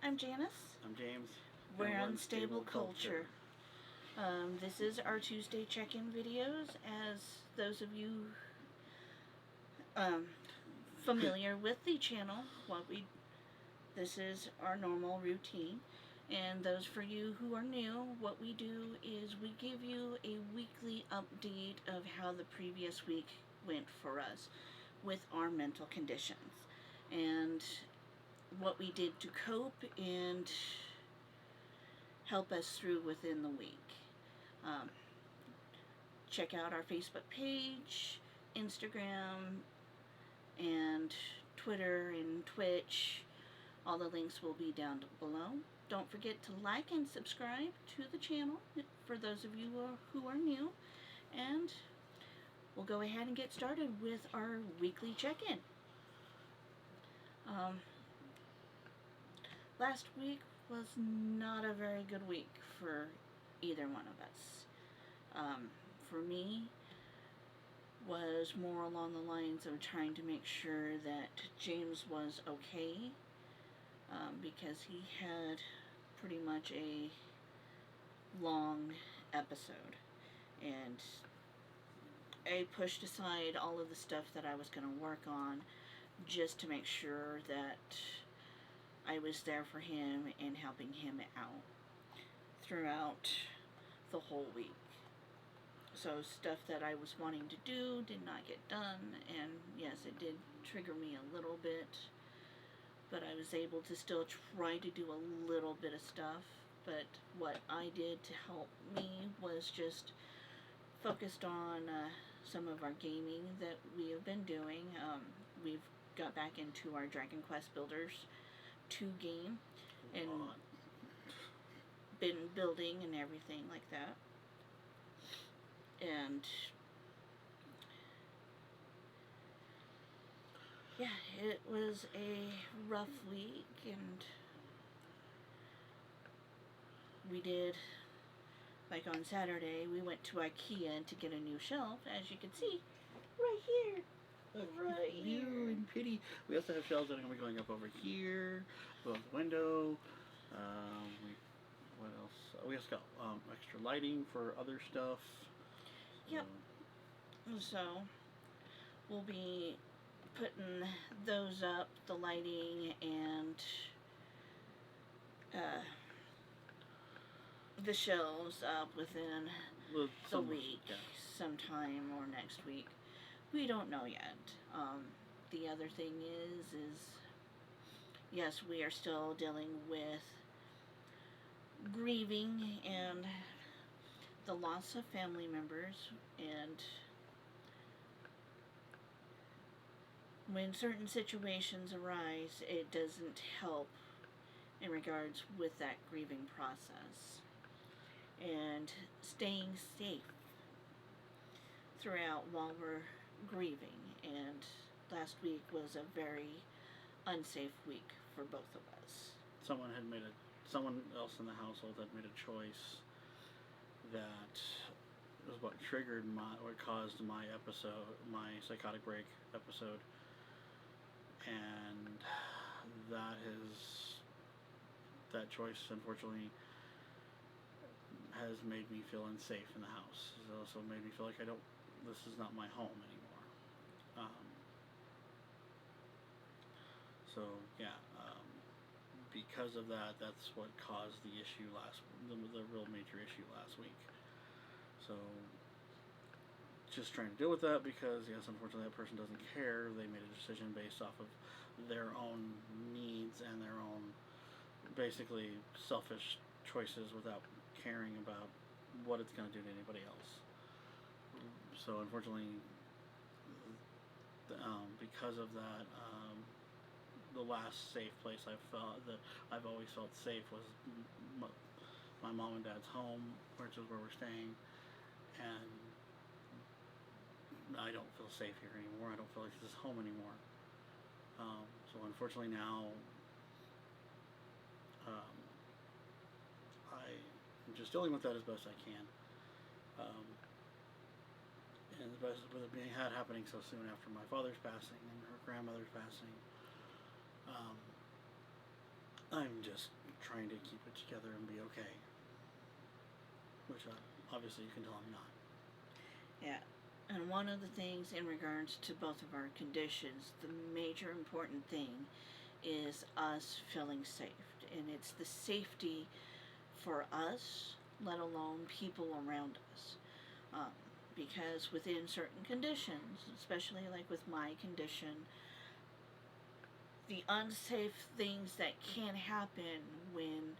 I'm Janice. I'm James. We're Unstable Culture. This is our Tuesday check-in videos. As those of you familiar with the channel, this is our normal routine. And those for you who are new, what we do is we give you a weekly update of how the previous week went for us with our mental conditions and what we did to cope and help us through within the week. Check out our Facebook page, Instagram, and Twitter and Twitch. All the links will be down below. Don't forget to like and subscribe to the channel for those of you who are new. And we'll go ahead and get started with our weekly check-in. Last week was not a very good week for either one of us. For me, was more along the lines of trying to make sure that James was okay, because he had pretty much a long episode, and I pushed aside all of the stuff that I was going to work on just to make sure that I was there for him and helping him out throughout the whole week. So stuff that I was wanting to do did not get done, and yes, it did trigger me a little bit, but I was able to still try to do a little bit of stuff. But what I did to help me was just focused on some of our gaming that we have been doing. We've got back into our Dragon Quest Builders 2 game and been building and everything like that. And yeah, it was a rough week, and we did, like on Saturday, we went to IKEA to get a new shelf, as you can see, right here. Right here. And pretty. We also have shelves that are going to be going up over here, above the window. What else? We also got extra lighting for other stuff. Yep. So we'll be putting those up, the lighting, and the shelves up within the week, sometime or next week. We don't know yet. The other thing is yes, we are still dealing with grieving and the loss of family members, and when certain situations arise, it doesn't help in regards with that grieving process and staying safe throughout while we're grieving. And last week was a very unsafe week for both of us. Someone else in the household had made a choice that was what triggered what caused my psychotic break episode, and that choice unfortunately has made me feel unsafe in the house. It also made me feel like this is not my home anymore. So yeah, because of that, that's what caused the issue the real major issue last week. So just trying to deal with that, because yes, unfortunately that person doesn't care. They made a decision based off of their own needs and their own basically selfish choices without caring about what it's going to do to anybody else. So unfortunately, because of that, the last safe place I've always felt safe was my mom and dad's home, which is where we're staying, and I don't feel safe here anymore. I don't feel like this is home anymore. So unfortunately now, I'm just dealing with that as best I can. And the best with it happening so soon after my father's passing and her grandmother's passing. I'm just trying to keep it together and be okay. Which obviously you can tell I'm not. Yeah. And one of the things in regards to both of our conditions, the major important thing is us feeling safe. And it's the safety for us, let alone people around us. Um, because within certain conditions, especially like with my condition, the unsafe things that can happen when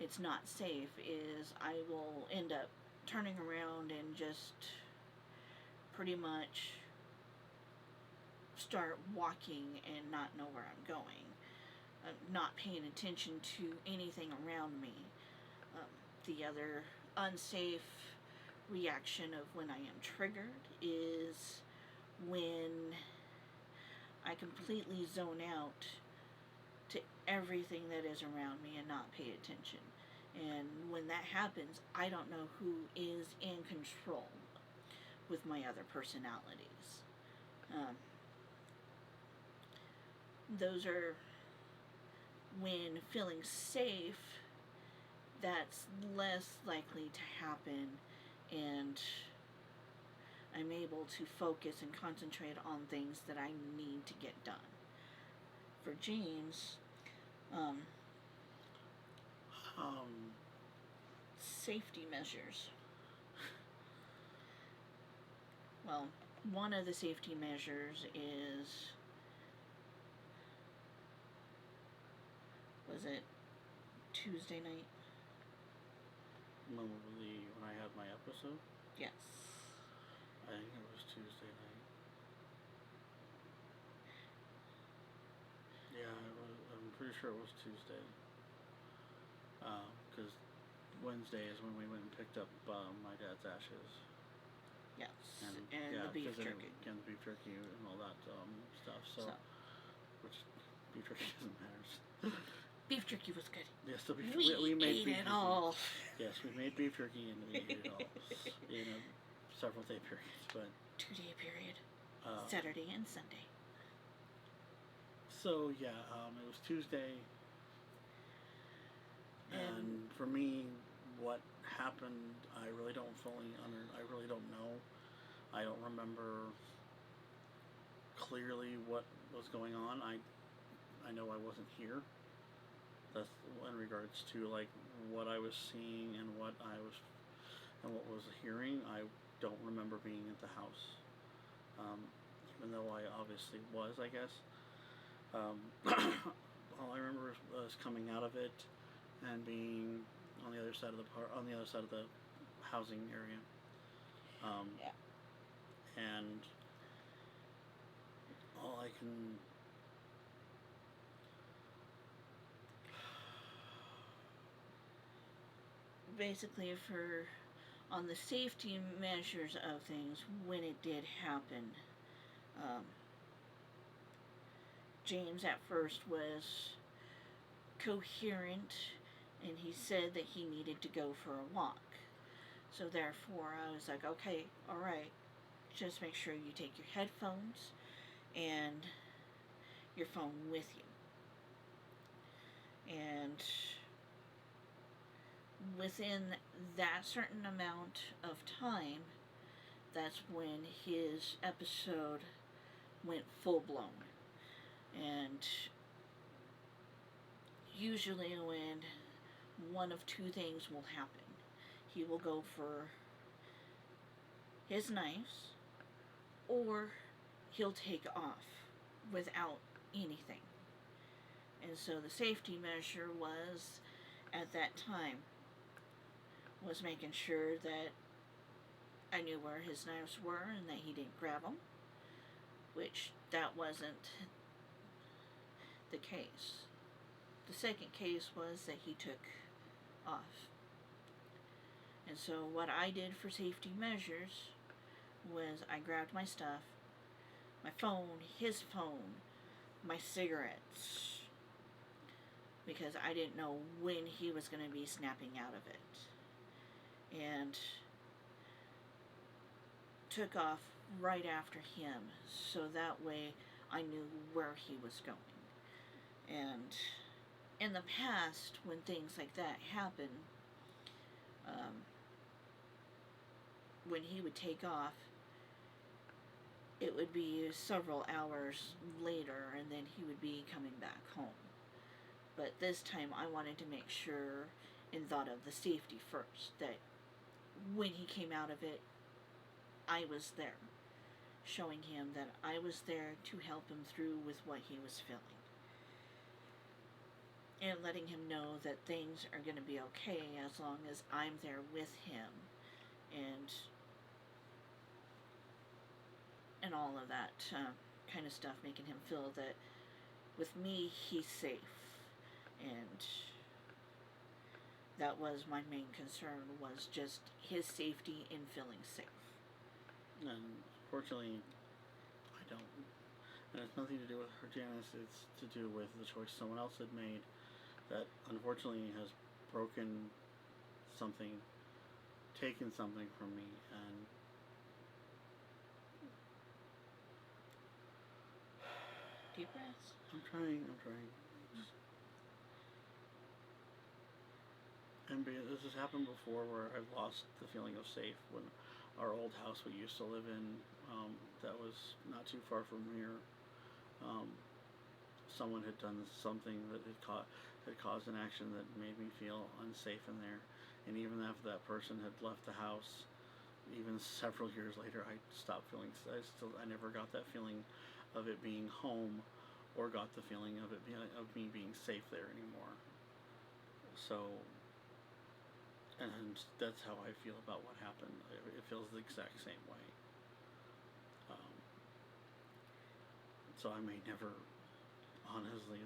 it's not safe is I will end up turning around and just pretty much start walking and not know where I'm going, not paying attention to anything around me. The other unsafe reaction of when I am triggered is when I completely zone out to everything that is around me and not pay attention. And when that happens, I don't know who is in control with my other personalities. Um, those are when feeling safe, that's less likely to happen, and I'm able to focus and concentrate on things that I need to get done. For James, um, safety measures. Well, one of the safety measures is, was it Tuesday night? When I had my episode? Yes. I think it was Tuesday night. Yeah, I'm pretty sure it was Tuesday. Because Wednesday is when we went and picked up my dad's ashes. Yes. And the beef jerky. And the beef jerky and all that stuff. So, which beef jerky doesn't matter. Beef jerky was good. Yes, the beef we made ate it all. Yes, we made beef jerky and we ate it all in a several day periods, but 2-day period, Saturday and Sunday. So yeah, it was Tuesday, and for me, what happened, I really don't I really don't know. I don't remember clearly what was going on. I know I wasn't here. That's in regards to like what I was seeing and what was hearing. I don't remember being at the house, even though I obviously was, I guess. All I remember was coming out of it and being on the other side of the housing area. Yeah. And all I can basically on the safety measures of things when it did happen, James at first was coherent, and he said that he needed to go for a walk. So therefore I was like, okay, alright, just make sure you take your headphones and your phone with you. And within that certain amount of time, that's when his episode went full blown. And usually when one of two things will happen, he will go for his knives, or he'll take off without anything. And so the safety measure was, at that time, was making sure that I knew where his knives were and that he didn't grab them, which that wasn't the case. The second case was that he took off. And so what I did for safety measures was I grabbed my stuff, my phone, his phone, my cigarettes, because I didn't know when he was going to be snapping out of it. And took off right after him, so that way I knew where he was going. And in the past, when things like that happen, um, when he would take off, it would be several hours later, and then he would be coming back home. But this time, I wanted to make sure and thought of the safety first, that when he came out of it, I was there, showing him that I was there to help him through with what he was feeling. And letting him know that things are going to be okay as long as I'm there with him, and all of that kind of stuff, making him feel that with me he's safe. And that was my main concern, was just his safety and feeling safe. And unfortunately, I don't. And it's nothing to do with her, Janice. It's to do with the choice someone else had made that unfortunately has broken something, taken something from me, and Deep breaths. I'm trying. And this has happened before, where I've lost the feeling of safe. When our old house we used to live in, that was not too far from here, someone had done something that had caused an action that made me feel unsafe in there. And even after that person had left the house, even several years later, I stopped feeling. I never got that feeling of it being home, or got the feeling of me being safe there anymore. So, and that's how I feel about what happened. It feels the exact same way. So I may never, honestly,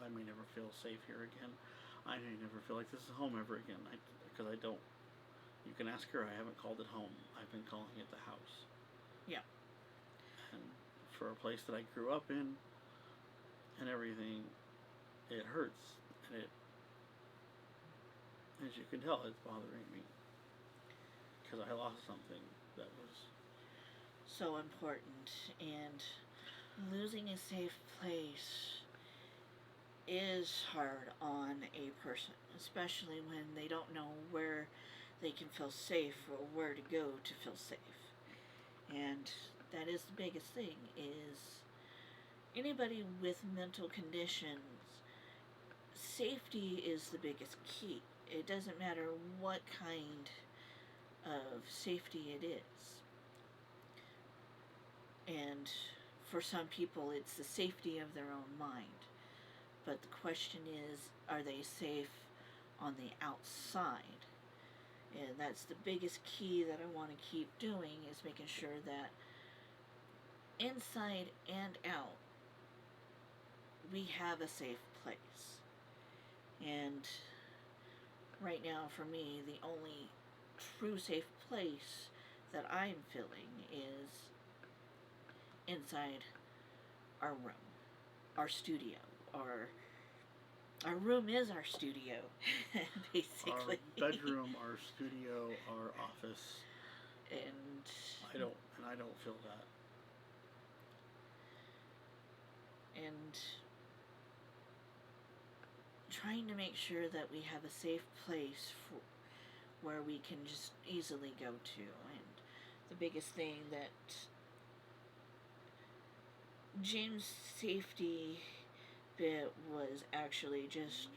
I may never feel safe here again. I may never feel like this is home ever again. Because I don't. You can ask her. I haven't called it home. I've been calling it the house. Yeah. And for a place that I grew up in and everything, it hurts. And it, as you can tell, it's bothering me. Because I lost something that was so important. And losing a safe place is hard on a person, especially when they don't know where they can feel safe or where to go to feel safe. And that is the biggest thing, is anybody with mental conditions, safety is the biggest key. It doesn't matter what kind of safety it is. And for some people, it's the safety of their own mind. But the question is, are they safe on the outside? And that's the biggest key that I want to keep doing, is making sure that inside and out, we have a safe place. And right now, for me, the only true safe place that I'm feeling is inside our room, our studio. Our room is our studio, basically. Our bedroom, our studio, our office. And I don't feel that. And trying to make sure that we have a safe place where we can just easily go to. And the biggest thing that James' safety bit was actually just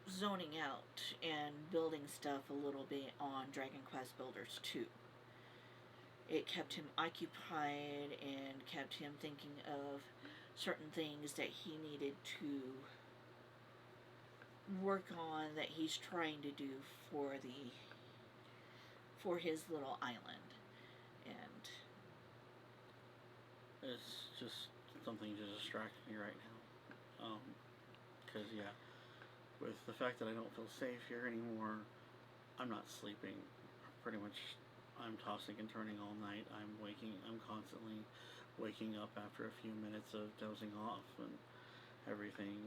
zoning out and building stuff a little bit on Dragon Quest Builders 2. It kept him occupied and kept him thinking of certain things that he needed to work on, that he's trying to do for his little island. And it's just something to distract me right now. Because with the fact that I don't feel safe here anymore, I'm not sleeping. Pretty much, I'm tossing and turning all night. I'm constantly waking up after a few minutes of dozing off and everything.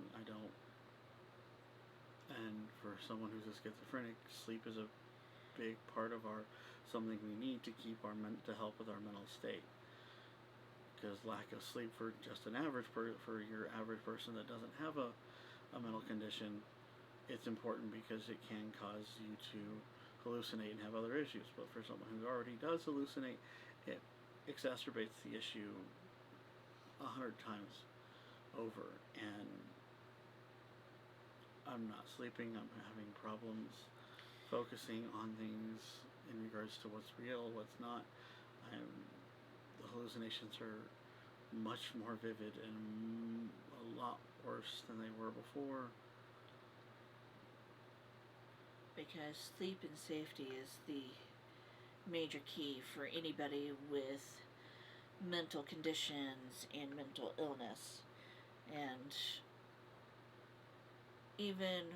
And for someone who's a schizophrenic, sleep is a big part of something we need to keep to help with our mental state. because lack of sleep for just an average for your average person that doesn't have a mental condition, it's important because it can cause you to hallucinate and have other issues. But for someone who already does hallucinate, it exacerbates the issue 100 times over. And I'm not sleeping. I'm having problems focusing on things in regards to what's real, what's not. The hallucinations are much more vivid and a lot worse than they were before. Because sleep and safety is the major key for anybody with mental conditions and mental illness. And even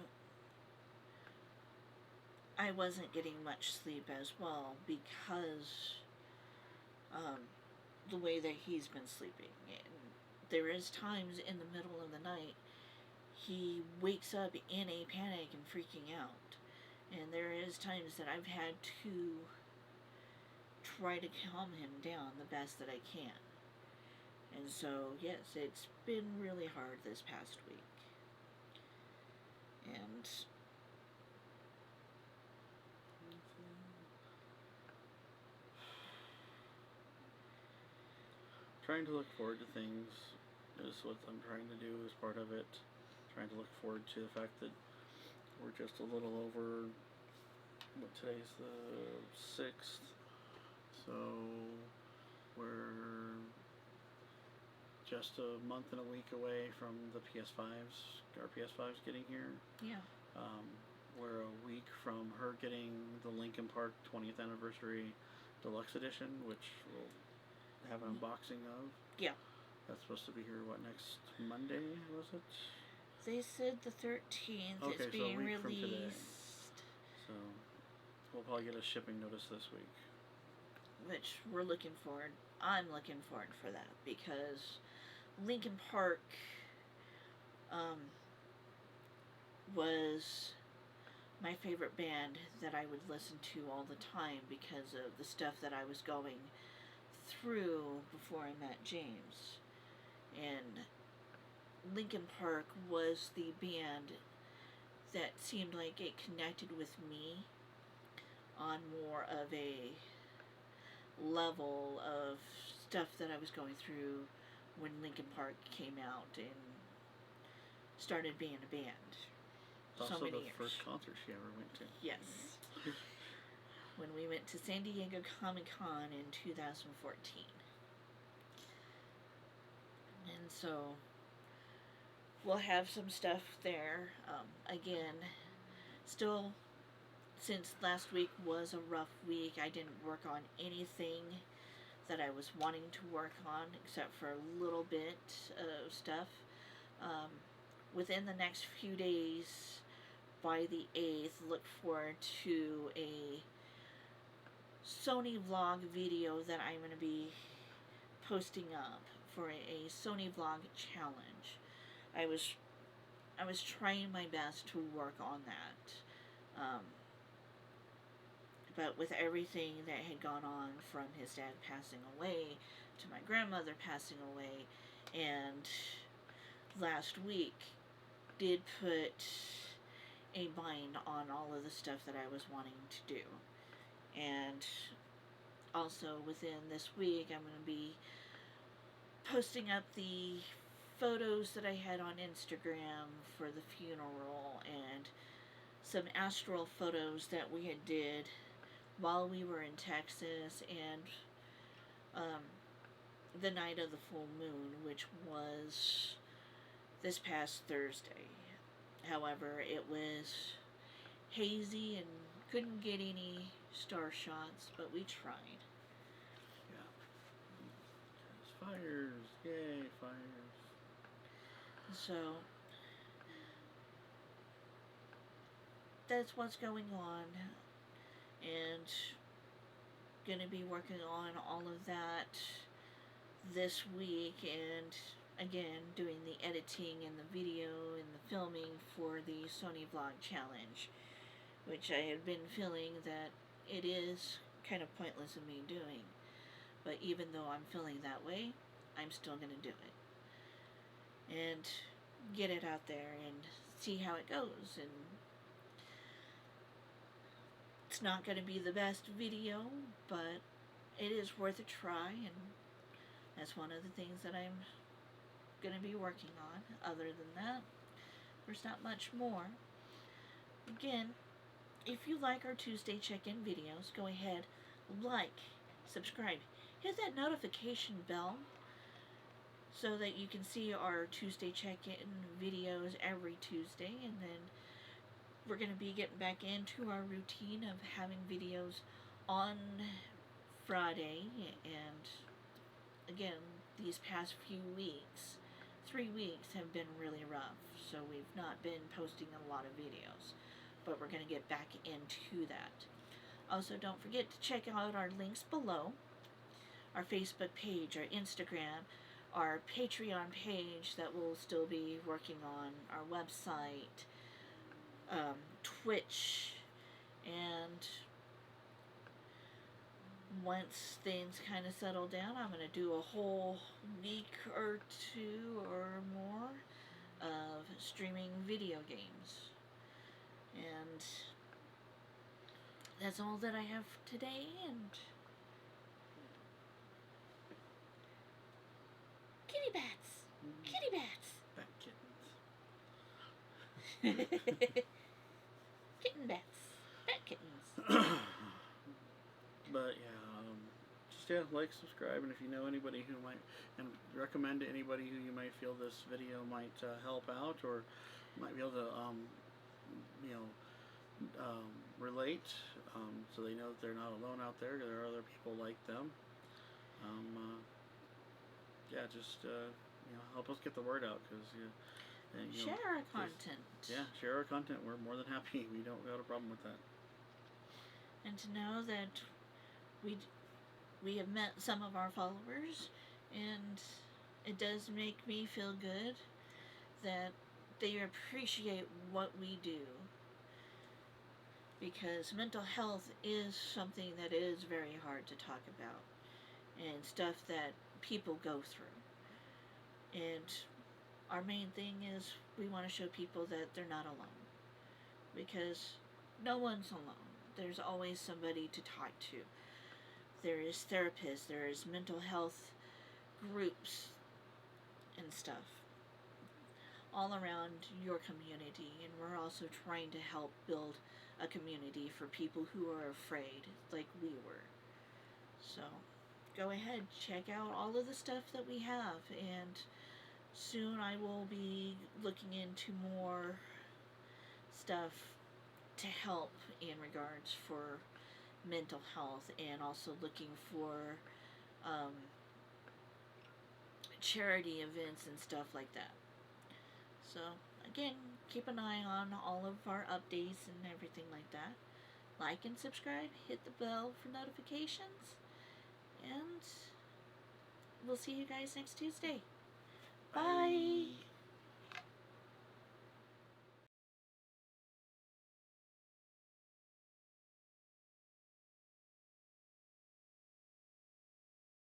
I wasn't getting much sleep as well because the way that he's been sleeping. And there is times in the middle of the night he wakes up in a panic and freaking out. And there is times that I've had to try to calm him down the best that I can. And so, yes, it's been really hard this past week. And trying to look forward to things is what I'm trying to do as part of it. Trying to look forward to the fact that we're just a little over, today's the 6th, so we're just a month and a week away from the our PS5s getting here. Yeah. We're a week from her getting the Linkin Park 20th Anniversary Deluxe Edition, which we'll have an unboxing of. Yeah. That's supposed to be here, next Monday, was it? They said the 13th. Okay, it's being so a week released. from today. So we'll probably get a shipping notice this week. Which we're looking forward. I'm looking forward for that because Linkin Park was my favorite band that I would listen to all the time because of the stuff that I was going through before I met James. And Linkin Park was the band that seemed like it connected with me on more of a level of stuff that I was going through when Linkin Park came out and started being a band. It's so also many the years. first concert she ever went to. Yes. When we went to San Diego Comic-Con in 2014. And so we'll have some stuff there. Again, still, since last week was a rough week, I didn't work on anything that I was wanting to work on except for a little bit of stuff. Within the next few days, by the 8th, look forward to a Sony vlog video that I'm going to be posting up for a Sony vlog challenge. I was trying my best to work on that. But with everything that had gone on from his dad passing away to my grandmother passing away, and last week did put a bind on all of the stuff that I was wanting to do. And also within this week I'm going to be posting up the photos that I had on Instagram for the funeral and some astral photos that we had did while we were in Texas and the night of the full moon, which was this past Thursday. However, it was hazy and couldn't get any star shots, but we tried. Yeah. Fires. Yay, fires. So that's what's going on, and gonna be working on all of that this week, and again doing the editing and the video and the filming for the Sony Vlog Challenge, which I had been feeling that it is kind of pointless of me doing. But even though I'm feeling that way, I'm still going to do it. And get it out there and see how it goes. And it's not going to be the best video, but it is worth a try, and that's one of the things that I'm going to be working on. Other than that, there's not much more. Again, if you like our Tuesday check-in videos, go ahead, like, subscribe, hit that notification bell so that you can see our Tuesday check-in videos every Tuesday, and then we're going to be getting back into our routine of having videos on Friday. And again, these past few weeks, 3 weeks, have been really rough, so we've not been posting a lot of videos, but we're going to get back into that. Also, don't forget to check out our links below, our Facebook page, our Instagram, our Patreon page that we'll still be working on, our website, Twitch, and once things kind of settle down, I'm going to do a whole week or two or more of streaming video games. And that's all that I have today, and kitty bats! Kitty bats! Bat kittens. Kitten bats. Bat kittens. But yeah, just like, subscribe, and if you know anybody who might, and recommend to anybody who you might feel this video might help out, or might be able to, relate, so they know that they're not alone out there. There are other people like them. Just help us get the word out, because share our content. Yeah, share our content. We're more than happy. We don't got a problem with that. And to know that we have met some of our followers, and it does make me feel good that they appreciate what we do, because mental health is something that is very hard to talk about, and stuff that people go through. And our main thing is we want to show people that they're not alone, because no one's alone. There's always somebody to talk to. There is therapists, there is mental health groups and stuff all around your community, and we're also trying to help build a community for people who are afraid, like we were. So go ahead, check out all of the stuff that we have, and soon I will be looking into more stuff to help in regards for mental health, and also looking for charity events and stuff like that. So again, keep an eye on all of our updates and everything like that. Like and subscribe, hit the bell for notifications, and we'll see you guys next Tuesday. Bye.